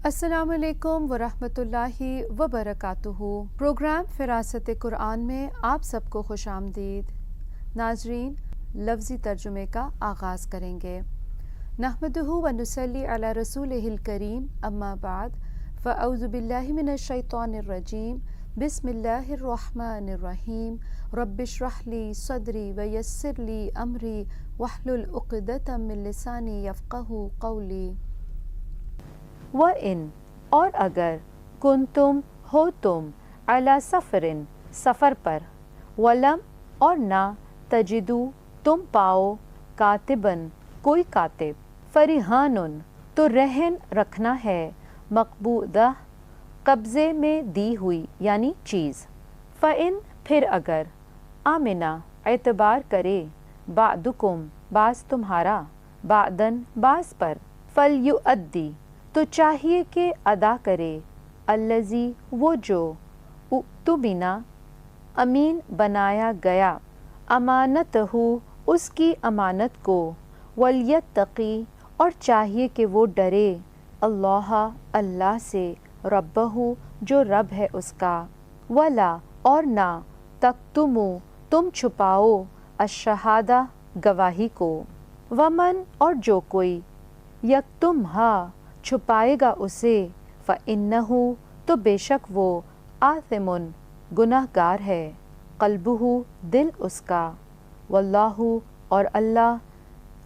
السلام علیکم ورحمۃ اللہ وبرکاتہ۔ پروگرام فراست قرآن میں آپ سب کو خوش آمدید۔ ناظرین، لفظی ترجمے کا آغاز کریں گے۔ نحمدہ و نصلی علی رسولہ الکریم، اما بعد فاعوذ باللہ من الشیطان الرجیم، بسم اللہ الرحمن الرحیم۔ رب اشرح لی صدری ویسر لی امری واحلل عقدۃ من لسانی یفقہوا قولی۔ وَإِن اور اگر کنتم ہو تم علی سفرن سفر پر، ولم اور نہ تجدو تم پاؤ کاتبن کوئی کاتب، فرہانن تو رہن رکھنا ہے، مقبوضہ قبضے میں دی ہوئی یعنی چیز، فَإِن پھر اگر آمنہ اعتبار کرے، بعدکم بعض تمہارا، بعدن بعض پر، فلیؤدی تو چاہیے کہ ادا کرے، الذی وہ جو اؤتمنہ امین بنایا گیا، امانتہ اس کی امانت کو، ولیتقی اور چاہیے کہ وہ ڈرے، اللہ اللہ سے، ربہ جو رب ہے اس کا، ولا اور نہ تکتمو تم چھپاؤ، الشہادہ گواہی کو، ومن اور جو کوئی، یکتمھا چھپائے گا اسے، فإنہ تو بے شک وہ، آثم گناہ گار ہے، قلبہ دل اس کا، واللہ اور اللہ،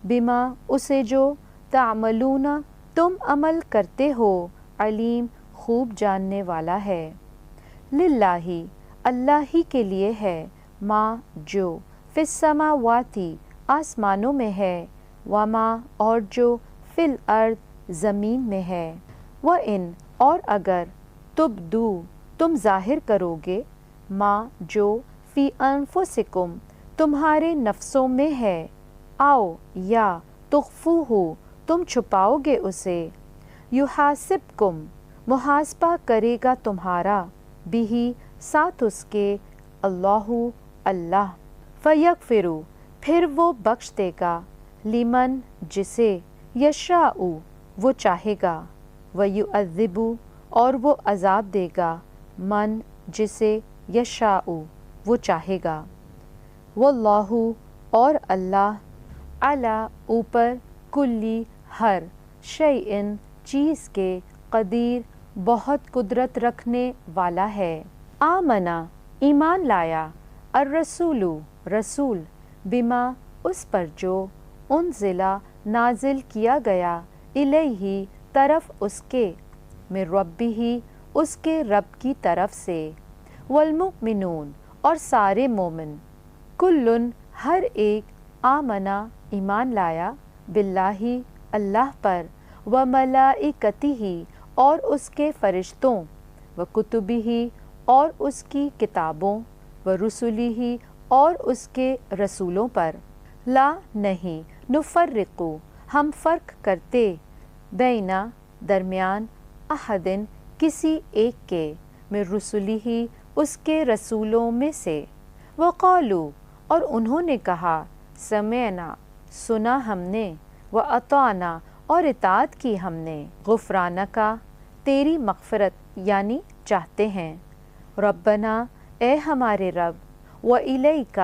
بما اسے جو، تعملون تم عمل کرتے ہو، علیم خوب جاننے والا ہے۔ للہ اللہ ہی کے لیے ہے، ما جو، فی السماوات آسمانوں میں ہے، وما اور جو، فی الارض زمین میں ہے، وَإِن اور اگر تبدو تم ظاہر کرو گے، ما جو، فی انفسکم تمہارے نفسوں میں ہے، آؤ یا تخفوہ تم چھپاؤ گے اسے، یحاسبکم محاسبہ کرے گا تمہارا، بہ ساتھ اس کے، اللہ اللہ، فیغفر پھر وہ بخش دے گا، لمن جسے، یشاء وہ چاہے گا، ویعذب اور وہ عذاب دے گا، من جسے، یشاء وہ چاہے گا، واللہ اور اللہ، علی اوپر، کلی ہر، شیء چیز کے، قدیر بہت قدرت رکھنے والا ہے۔ آمنہ ایمان لایا، الرسول رسول، بما اس پر جو، انزلہ نازل کیا گیا، الیہ طرف اس کے، من ربہ اس کے رب کی طرف سے، والمؤمنون اور سارے مومن، کلن ہر ایک، آمنہ ایمان لایا، باللہ اللہ پر، وملائکتہ اور اس کے فرشتوں، وکتبہ اور اس کی کتابوں، ورسلہ اور اس کے رسولوں پر، لا نہیں، نفرق ہم فرق کرتے، بینا درمیان، احدن کسی ایک کے، من رسلہ اس کے رسولوں میں سے، وقالوا اور انہوں نے کہا، سمعنا سنا ہم نے، واطعنا اور اطاعت کی ہم نے، غفرانک تیری مغفرت یعنی چاہتے ہیں، ربنا اے ہمارے رب، والیک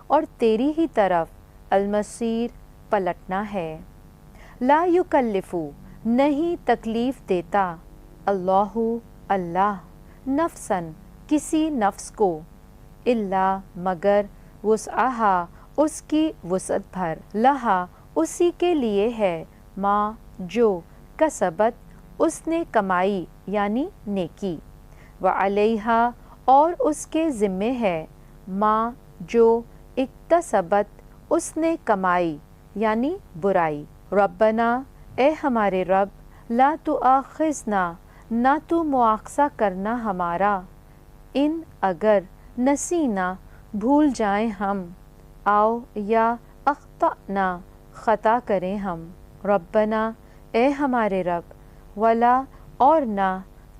اور تیری ہی طرف، المصیر پلٹنا ہے، لا یکلف نہیں تکلیف دیتا، اللہ اللہ، نفساً کسی نفس کو، الا مگر، وسعہا اس کی وسعت بھر، لہا اسی کے لیے ہے، ما جو، کسبت اس نے کمائی یعنی نیکی، وعلیہا اور اس کے ذمے ہے، ما جو، اکتسبت اس نے کمائی یعنی برائی، ربنا اے ہمارے رب، لا تؤاخذنا نہ تو مواخذہ کرنا ہمارا، ان اگر، نسینا بھول جائیں ہم، آؤ یا اخطأنا خطا کریں ہم، ربنا اے ہمارے رب، ولا اور نہ،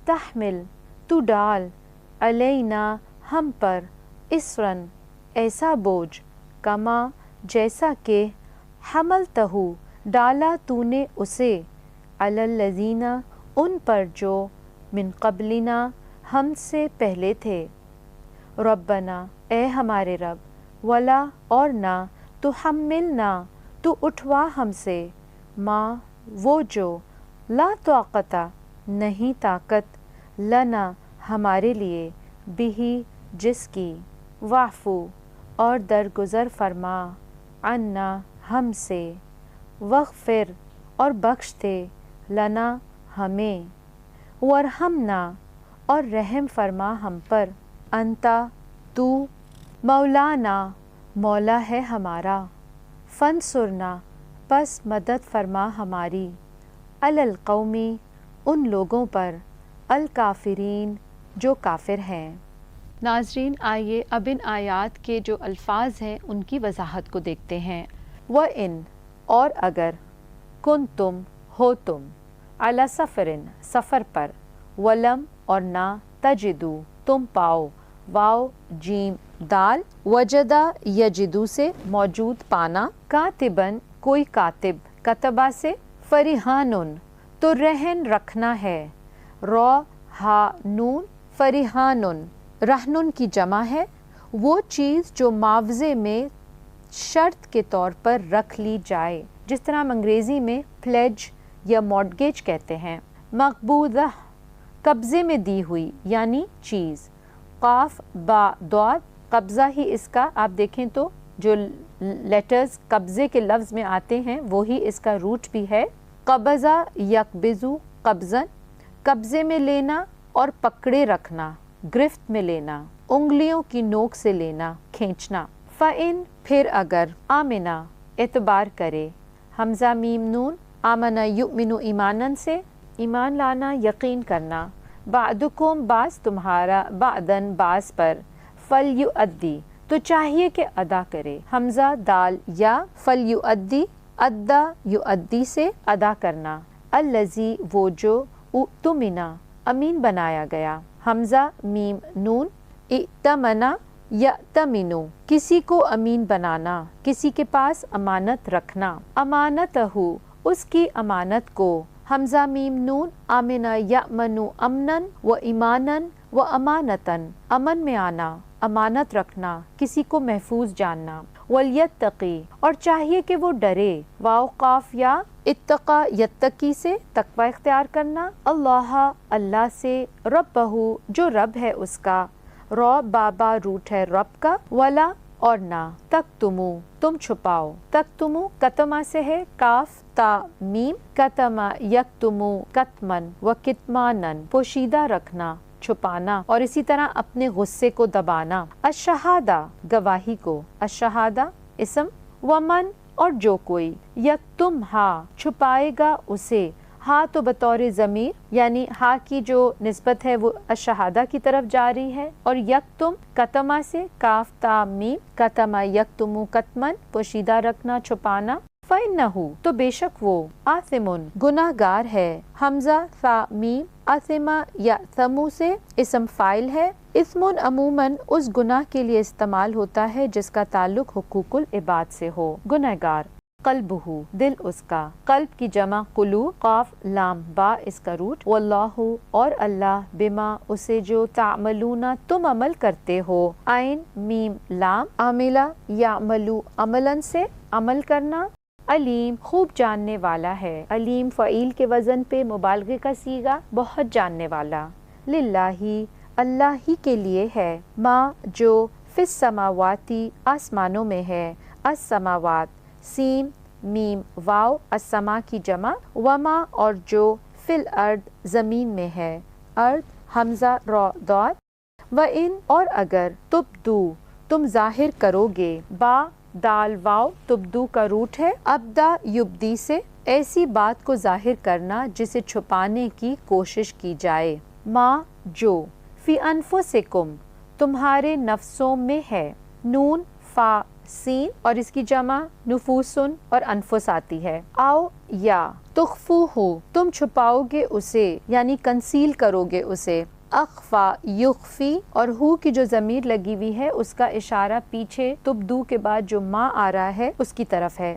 تحمل تو ڈال، علینا ہم پر، اسرن ایسا بوجھ، کما جیسا کہ، حملتہ ڈالا تو نے اسے، علی الذین ان پر جو من قبلنا ہم سے پہلے تھے، ربنا اے ہمارے رب، ولا اور نہ، تحملنا تو اٹھوا ہم سے، ما وہ جو، لا طاقت نہیں طاقت، لنا ہمارے لیے، بھی جس کی، واعفو اور درگزر فرما، عنا ہم سے، وغفر اور بخش دے، لنا ہمیں، ورحمنا اور رحم فرما ہم پر، انتا تو، مولانا مولا ہے ہمارا، فانصرنا پس مدد فرما ہماری، علی القومی ان لوگوں پر، الکافرین جو کافر ہیں۔ ناظرین آئیے اب ان آیات کے جو الفاظ ہیں ان کی وضاحت کو دیکھتے ہیں۔ وَإِن اور اگر، کنتم ہو تم، علی سفرن سفر پر، ولم اور نہ، تجدو تم پاؤ، واو جیم دال، وجدہ یجدو سے موجود پانا، کاتبن کوئی کاتب، کتبہ سے، فریحانن تو رہن رکھنا ہے، رو ہا نون، فریحانن رہنن کی جمع ہے، وہ چیز جو معاوضے میں شرط کے طور پر رکھ لی جائے، جس طرح ہم انگریزی میں پلیج یا مارٹگیج کہتے ہیں۔ مقبوضہ قبضے میں دی ہوئی یعنی چیز، قاف با داد قبضہ ہی اس کا، آپ دیکھیں تو جو لیٹرز قبضے کے لفظ میں آتے ہیں وہی اس کا روٹ بھی ہے۔ قبضہ یقبضو قبضن قبضے میں لینا اور پکڑے رکھنا، گرفت میں لینا، انگلیوں کی نوک سے لینا، کھینچنا۔ فَإِن پھر اگر، آمنا اعتبار کرے، حمزہ میم نون، آمنا یؤمنو ایمانن سے، ایمان لانا یقین کرنا، بعدکم بعض تمہارا، بعدن بعض پر، فلیؤدی تو چاہیے کہ ادا کرے، حمزہ دال یا، فلیؤدی ادا یؤدی سے ادا کرنا، الذی وہ جو، اؤتمنا امین بنایا گیا، حمزہ میم نون، ائتمنا یأتمنو کسی کو امین بنانا، کسی کے پاس امانت رکھنا، امانتہ اس کی امانت کو، حمزہ میم نون، آمنا یأمنو امنن و ایمانن و امانتن امن میں آنا، امانت رکھنا، کسی کو محفوظ جاننا، ولیتقی اور چاہیے کہ وہ ڈرے، واو قاف یا، اتقا یتقی سے تقوی اختیار کرنا، اللہ اللہ سے، ربہ جو رب ہے اس کا، رو بابا روٹ ہے رب کا، ولا اور نہ، تکتمو تم چھپاؤ، تکتمو کتما سے ہے، کاف تا میم، کتما یکتمو کتمن و کتمانن پوشیدہ رکھنا، چھپانا، اور اسی طرح اپنے غصے کو دبانا، الشہادہ گواہی کو، الشہادہ اسم، ومن اور جو کوئی، یکتم ہا چھپائے گا اسے، ہا تو بطور ضمیر یعنی ہا کی جو نسبت ہے وہ الشہادہ کی طرف جاری ہے، اور یکتم کتما سے، کاف تا میم، کتما یکتمو کتمن پوشیدہ رکھنا، چھپانا، فَإِنَّهُ تو بے شک وہ، آثمٌ گناہ گار ہے، حمزہ ثا میم، آثمہ یا ثمو سے اسم فائل ہے، اسمٌ عموماً اس گناہ کے لیے استعمال ہوتا ہے جس کا تعلق حقوق العباد سے ہو، گناہ گار، قلبہ دل اس کا، قلب کی جمع قلوب، قاف لام با اس کا روٹ، واللہ اور اللہ، بما اسے جو، تعملون تم عمل کرتے ہو، عین میم لام، عاملہ یعملو عملاً سے عمل کرنا، علیم خوب جاننے والا ہے، علیم فعیل کے وزن پہ مبالغے کا صیغہ، بہت جاننے والا، للہ اللہ ہی کے لیے ہے، ما جو، فی السماواتی آسمانوں میں ہے، السماوات سین میم واو السما کی جمع، وما اور جو، فی الارض زمین میں ہے، ارض حمزہ رو داد، وَإِن اور اگر، تبدو تم ظاہر کرو گے، با دال واو تبدو کا روٹ ہے، ابدا یبدی سے ایسی بات کو ظاہر کرنا جسے چھپانے کی کوشش کی جائے، ما جو، فی انفسکم تمہارے نفسوں میں ہے، نون فا سین اور اس کی جمع نفوسن اور انفس آتی ہے، آؤ یا، تخفوہ تم چھپاؤ گے اسے یعنی کنسیل کرو گے اسے، اخفا یخفی اور ہو کی جو ضمیر لگی ہوئی ہے اس کا اشارہ پیچھے تبدو کے بعد جو ما آ رہا ہے اس کی طرف ہے،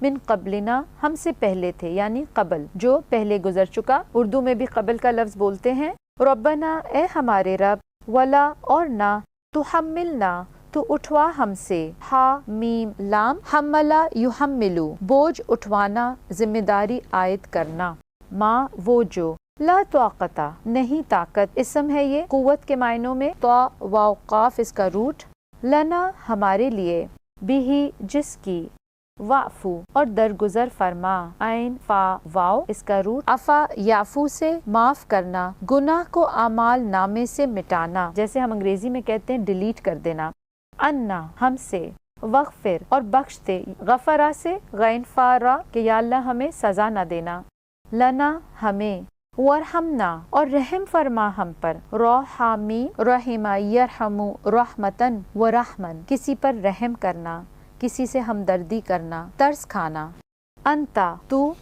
من قبلنا ہم سے پہلے تھے، یعنی قبل جو پہلے گزر چکا، اردو میں بھی قبل کا لفظ بولتے ہیں۔ ربنا اے ہمارے رب، ولا اور نہ، تحملنا تو اٹھوا ہم سے، ہا میم لام، حملہ یحملو بوجھ اٹھوانا، ذمہ داری عائد کرنا، ما وہ جو، لا طاقت نہیں طاقت، اسم ہے یہ قوت کے معنوں میں، طا واو قاف اس کا روٹ، لنا ہمارے لیے، بھی جس کی، وعفو اور درگزر فرما، عین فا واو اس کا روٹ، عفا یعفو سے معاف کرنا، گناہ کو اعمال نامے سے مٹانا، جیسے ہم انگریزی میں کہتے ہیں ڈیلیٹ کر دینا، انا ہم سے، وغفر اور بخش دے، غفرا سے غین فارا کہ یا اللہ ہمیں سزا نہ دینا، لنا ہمیں، ورحمنا اور رحم فرما ہم پر، رحمی رحمہ یرحمو رحمتن ورحمن کسی پر رحم کرنا، کسی سے ہمدردی کرنا، ترس کھانا، انتا تو،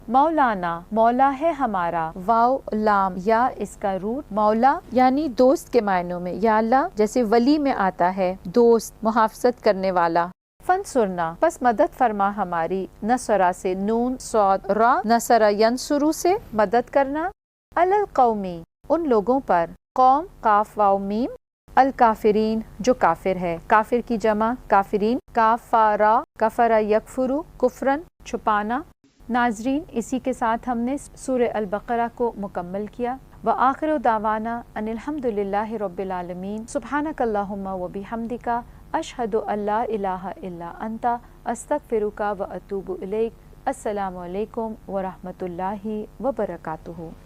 مولانا مولا ہے ہمارا، واو لام یا اس کا روٹ، مولا یعنی دوست کے معنوں میں، یا اللہ جیسے ولی میں آتا ہے دوست، محافظت کرنے والا، فنسرنا پس مدد فرما ہماری، نصرہ سے نون صاد را، نصرہ ینصرو سے مدد کرنا، علی القومی ان لوگوں پر، قوم قاف واو میم، الکافرین جو کافر ہے، کافر کی جمع کافرین، کافارا کفر یکفرو کفرن چھپانا۔ ناظرین اسی کے ساتھ ہم نے سورہ البقرہ کو مکمل کیا۔ وآخر دعوانا ان الحمد للہ رب العالمین، سبحانک اللہم وبحمدک، اشہد ان لا الہ الا انت، استغفرک واتوب الیک۔ السلام علیکم ورحمۃ اللہ وبرکاتہ۔